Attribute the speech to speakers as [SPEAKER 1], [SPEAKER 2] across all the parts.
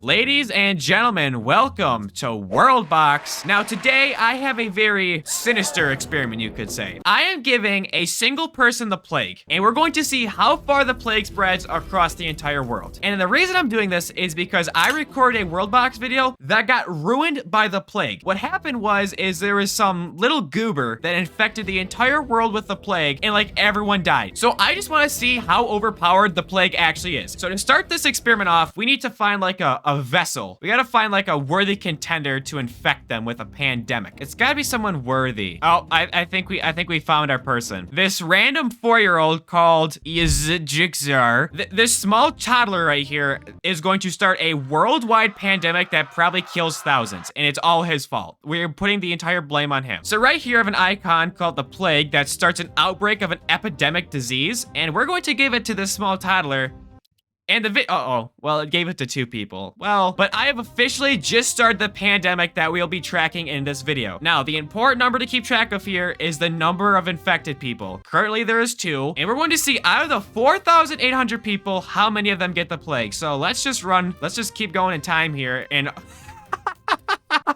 [SPEAKER 1] Ladies and gentlemen, welcome to WorldBox. Now today I have a very sinister experiment, you could say. I am giving a single person the plague, and we're going to see how far the plague spreads across the entire world. And the reason I'm doing this is because I recorded a WorldBox video that got ruined by the plague. What happened is there was some little goober that infected the entire world with the plague, and like everyone died. So I just want to see how overpowered the plague actually is. So to start this experiment off, we need to find like a vessel. We gotta find like a worthy contender to infect them with a pandemic. It's gotta be someone worthy. Oh, I think we found our person. This random 4-year-old called Jigzar. This small toddler right here is going to start a worldwide pandemic that probably kills thousands, and it's all his fault. We're putting the entire blame on him. So right here I have an icon called the plague that starts an outbreak of an epidemic disease, and we're going to give it to this small toddler. And well, it gave it to 2 people. Well, but I have officially just started the pandemic that we'll be tracking in this video. Now, the important number to keep track of here is the number of infected people. Currently, there is 2, and we're going to see out of the 4,800 people, how many of them get the plague. So let's just keep going in time here, and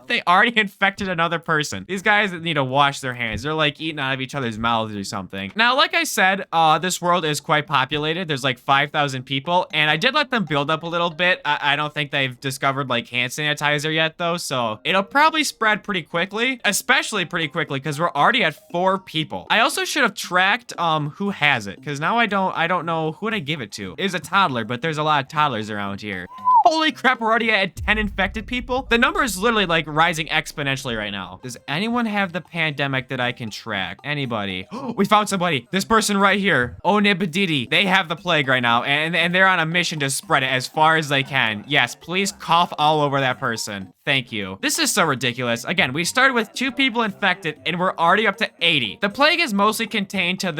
[SPEAKER 1] they already infected another person. These guys need to wash their hands. They're like eating out of each other's mouths or something. Now, like I said, this world is quite populated. There's like 5,000 people, and I did let them build up a little bit. I don't think they've discovered like hand sanitizer yet though, so it'll probably spread pretty quickly, especially pretty quickly because we're already at 4 people. I also should have tracked who has it, because now I don't know who to give it to. It's a toddler, but there's a lot of toddlers around here. Holy crap, we're already at 10 infected people. The number is literally like rising exponentially right now. Does anyone have the pandemic that I can track? Anybody? We found somebody. This person right here. Onibadidi. They have the plague right now, and they're on a mission to spread it as far as they can. Yes, please cough all over that person. Thank you. This is so ridiculous. Again, we started with 2 people infected, and we're already up to 80. The plague is mostly contained to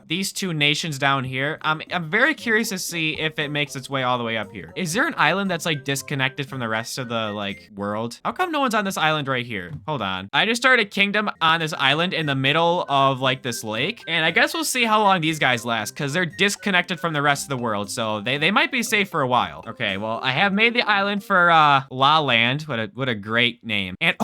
[SPEAKER 1] these 2 nations down here. I'm very curious to see if it makes its way all the way up here. Is there an island that's like disconnected from the rest of the like world? How come no one's on this island right here? Hold on. I just started a kingdom on this island in the middle of like this lake, and I guess we'll see how long these guys last because they're disconnected from the rest of the world, so they might be safe for a while. Okay, well, I have made the island for La Land. What a great name. And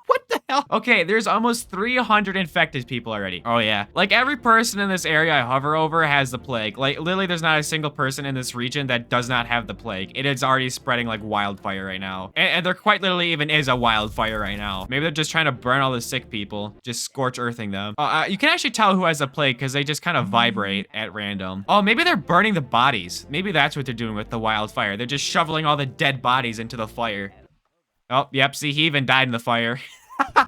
[SPEAKER 1] what the hell? Okay, there's almost 300 infected people already. Oh yeah. Like every person in this area I hover over has the plague. Like literally there's not a single person in this region that does not have the plague. It is already spreading like wildfire right now. And there quite literally even is a wildfire right now. Maybe they're just trying to burn all the sick people. Just scorch earthing them. You can actually tell who has the plague because they just kind of vibrate at random. Oh, maybe they're burning the bodies. Maybe that's what they're doing with the wildfire. They're just shoveling all the dead bodies into the fire. Oh, yep, see, he even died in the fire.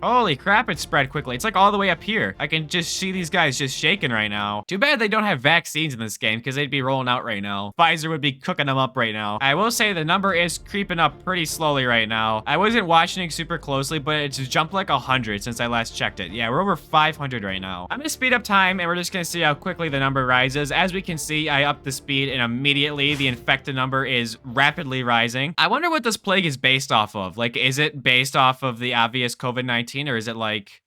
[SPEAKER 1] Holy crap, it spread quickly. It's like all the way up here. I can just see these guys just shaking right now. Too bad they don't have vaccines in this game because they'd be rolling out right now. Pfizer would be cooking them up right now. I will say the number is creeping up pretty slowly right now. I wasn't watching it super closely, but it's jumped like 100 since I last checked it. Yeah, we're over 500 right now. I'm gonna speed up time and we're just gonna see how quickly the number rises. As we can see, I upped the speed and immediately the infected number is rapidly rising. I wonder what this plague is based off of. Like, is it based off of the obvious COVID-19 or is it like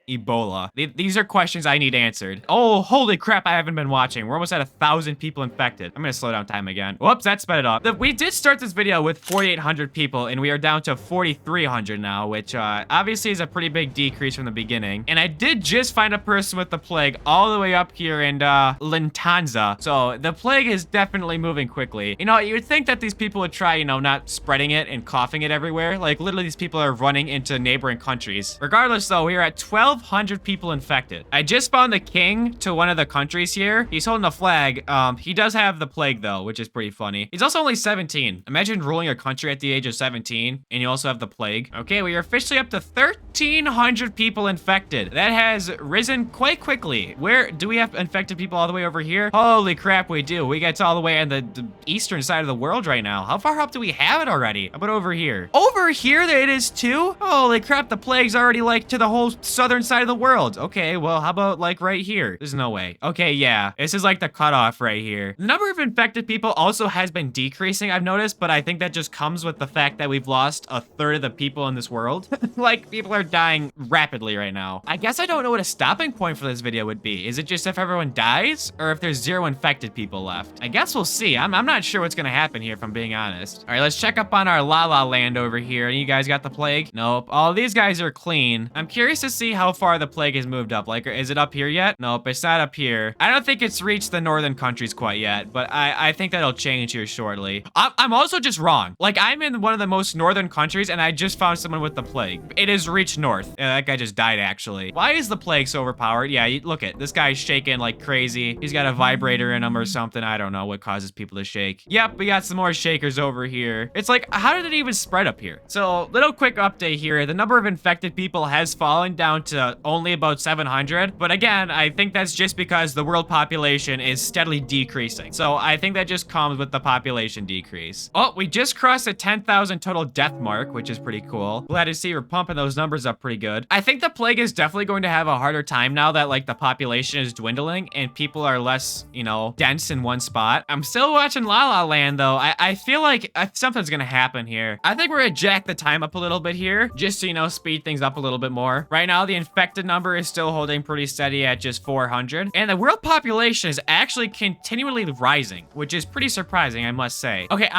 [SPEAKER 1] Ebola? These are questions I need answered. Oh, holy crap, I haven't been watching. We're almost at 1,000 people infected. I'm gonna slow down time again. Whoops, that sped it up. We did start this video with 4,800 people, and we are down to 4,300 now, which obviously is a pretty big decrease from the beginning. And I did just find a person with the plague all the way up here in Lintanza. So the plague is definitely moving quickly. You know, you would think that these people would try, you know, not spreading it and coughing it everywhere. Like, literally, these people are running into neighboring countries. Regardless, though, we are at 1,200 people infected. I just found the king to one of the countries here. He's holding a flag. He does have the plague though, which is pretty funny. He's also only 17. Imagine ruling a country at the age of 17 and you also have the plague. Okay, we are officially up to 1,300 people infected. That has risen quite quickly. Where do we have infected people all the way over here? Holy crap, we do. We get all the way on the eastern side of the world right now. How far up do we have it already? How about over here? Over here, there it is too? Holy crap, the plague's already like to the whole southern side of the world. Okay, well, how about like right here? There's no way. Okay, yeah. This is like the cutoff right here. The number of infected people also has been decreasing, I've noticed, but I think that just comes with the fact that we've lost a third of the people in this world. Like, people are dying rapidly right now. I guess I don't know what a stopping point for this video would be. Is it just if everyone dies, or if there's 0 infected people left? I guess we'll see. I'm not sure what's gonna happen here, if I'm being honest. All right, let's check up on our La La Land over here. You guys got the plague? Nope. All these guys are clean. I'm curious to see how far the plague has moved up. Like, is it up here yet? Nope, it's not up here. I don't think it's reached the northern countries quite yet, but I think that'll change here shortly. I'm also just wrong. Like, I'm in one of the most northern countries, and I just found someone with the plague. It has reached north. Yeah, that guy just died, actually. Why is the plague so overpowered? Yeah, look at this guy's shaking like crazy. He's got a vibrator in him or something. I don't know what causes people to shake. Yep, we got some more shakers over here. It's like, how did it even spread up here? So, little quick update here. The number of infected people has fallen down to only about 700. But again, I think that's just because the world population is steadily decreasing. So I think that just comes with the population decrease. Oh, we just crossed the 10,000 total death mark, which is pretty cool. Glad to see we're pumping those numbers up pretty good. I think the plague is definitely going to have a harder time now that like the population is dwindling and people are less, you know, dense in one spot. I'm still watching La La Land though. I feel like something's gonna happen here. I think we're gonna jack the time up a little bit here, just to, you know, speed things up a little bit more. Right now, the infected number is still holding pretty steady at just 400. And the world population is actually continually rising, which is pretty surprising, I must say. Okay,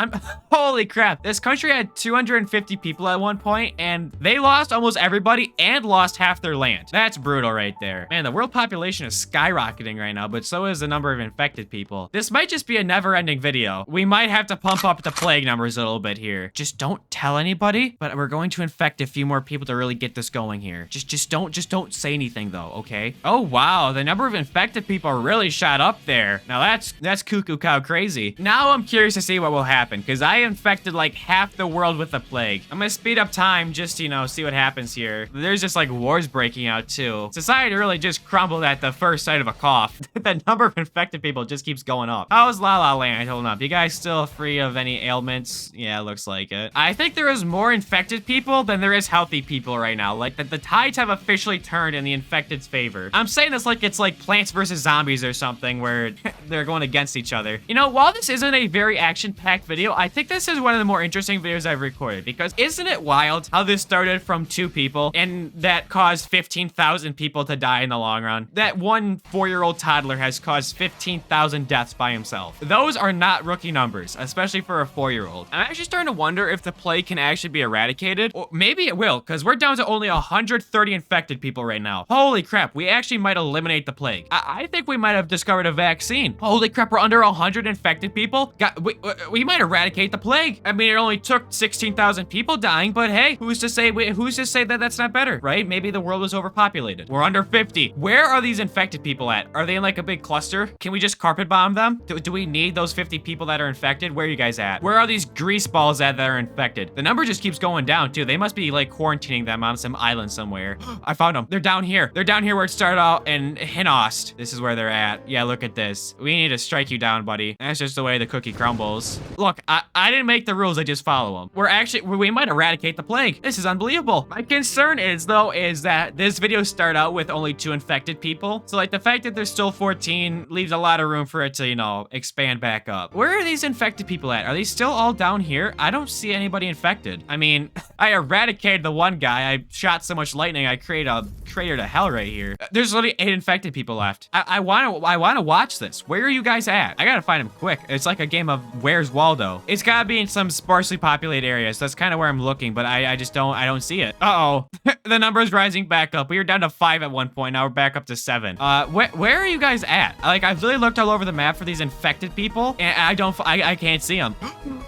[SPEAKER 1] holy crap. This country had 250 people at one point, and they lost almost everybody and lost half their land. That's brutal right there. Man, the world population is skyrocketing right now, but so is the number of infected people. This might just be a never-ending video. We might have to pump up the plague numbers a little bit here. Just don't tell anybody, but we're going to infect a few more people to really get this going here. Just don't say anything though, okay? Oh wow, the number of infected people really shot up there. Now that's cuckoo cow crazy. Now I'm curious to see what will happen, because I infected like half the world with the plague. I'm gonna speed up time just to, you know, see what happens here. There's just like wars breaking out too. Society really just crumbled at the first sight of a cough. The number of infected people just keeps going up. How's La La Land holding up? You guys still free of any ailments? Yeah, looks like it. I think there is more infected people than there is healthy people right now. Like the tides have officially turned in the infected's favor. I'm saying this like it's like Plants vs. Zombies or something where they're going against each other. You know, while this isn't a very action-packed video, I think this is one of the more interesting videos I've recorded, because isn't it wild how this started from 2 people and that caused 15,000 people to die in the long run? That one 4-year-old toddler has caused 15,000 deaths by himself. Those are not rookie numbers, especially for a 4-year-old. I'm actually starting to wonder if the plague can actually be eradicated, or maybe it will, because we're down to only 130 infected people right now. Holy crap, we actually might eliminate the plague. I think we might have discovered a vaccine. Holy crap, we're under 100 infected people. We might eradicate the plague. I mean, it only took 16,000 people dying, but hey, who's to say that that's not better, right? Maybe the world was overpopulated. We're under 50. Where are these infected people at? Are they in like a big cluster? Can we just carpet bomb them? Do we need those 50 people that are infected? Where are you guys at? Where are these grease balls at that are infected? The number just keeps going down too. They must be like quarantining them on some island somewhere. I found them. They're down here. They're down here where it started out in Hinost. This is where they're at. Yeah, look at this. We need to strike you down, buddy. That's just the way the cookie crumbles. Look, I didn't make the rules. I just follow them. We might eradicate the plague. This is unbelievable. My concern is that this video started out with only 2 infected people. So like the fact that there's still 14 leaves a lot of room for it to, you know, expand back up. Where are these infected people at? Are they still all down here? I don't see anybody infected. I mean, I eradicated the one guy. I shot so much lightning, I created a crater to hell right here. There's literally 8 infected people left. I want to watch this. Where are you guys at? I gotta find them quick. It's like a game of Where's Waldo. It's gotta be in some sparsely populated areas. That's kind of where I'm looking, but I don't see it. Uh-oh. The number's rising back up. We were down to 5 at one point. Now we're back up to 7. Where are you guys at? Like, I've really looked all over the map for these infected people, and I can't see them.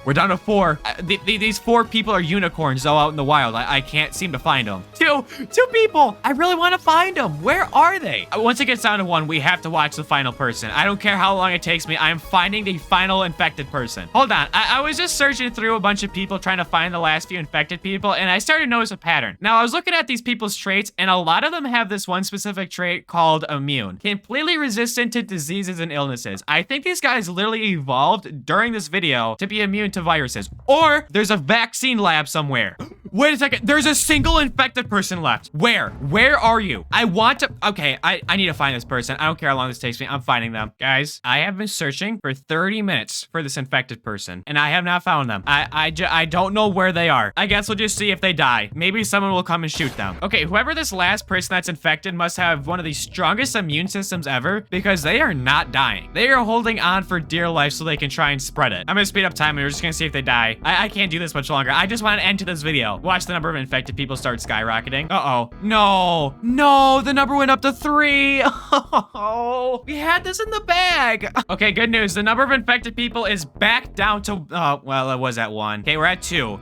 [SPEAKER 1] We're down to 4. These 4 people are unicorns, though, out in the wild. I can't seem to find them. Two people. I really want to find them. Where are they? Once it gets down to 1, we have to watch the final person. I don't care how long it takes me. I'm finding the final infected person. Hold on. I was just searching through a bunch of people trying to find the last few infected people, and I started to notice a pattern. Now, I was looking at these people's traits, and a lot of them have this one specific trait called immune. Completely resistant to diseases and illnesses. I think these guys literally evolved during this video to be immune to viruses. Or there's a vaccine lab somewhere. Wait a second. There's a single infected person left. Where are you? I want to, okay, I need to find this person. I don't care how long this takes me. I'm finding them. Guys, I have been searching for 30 minutes for this infected person, and I have not found them. I don't know where they are. I guess we'll just see if they die. Maybe someone will come and shoot them. Okay, whoever this last person that's infected must have one of the strongest immune systems ever, because they are not dying. They are holding on for dear life so they can try and spread it. I'm gonna speed up time and we're just gonna see if they die. I can't do this much longer. I just want to end to this video. Watch the number of infected people start skyrocketing. Uh-oh. No, the number went up to 3. Oh, we had this in the bag. Okay, good news. The number of infected people is back down to, well, it was at 1. Okay, we're at 2.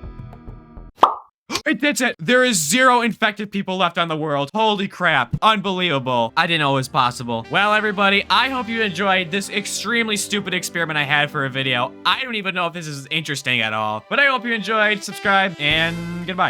[SPEAKER 1] That's it. There is 0 infected people left on the world. Holy crap. Unbelievable. I didn't know it was possible. Well, everybody, I hope you enjoyed this extremely stupid experiment I had for a video. I don't even know if this is interesting at all, but I hope you enjoyed. Subscribe, and goodbye.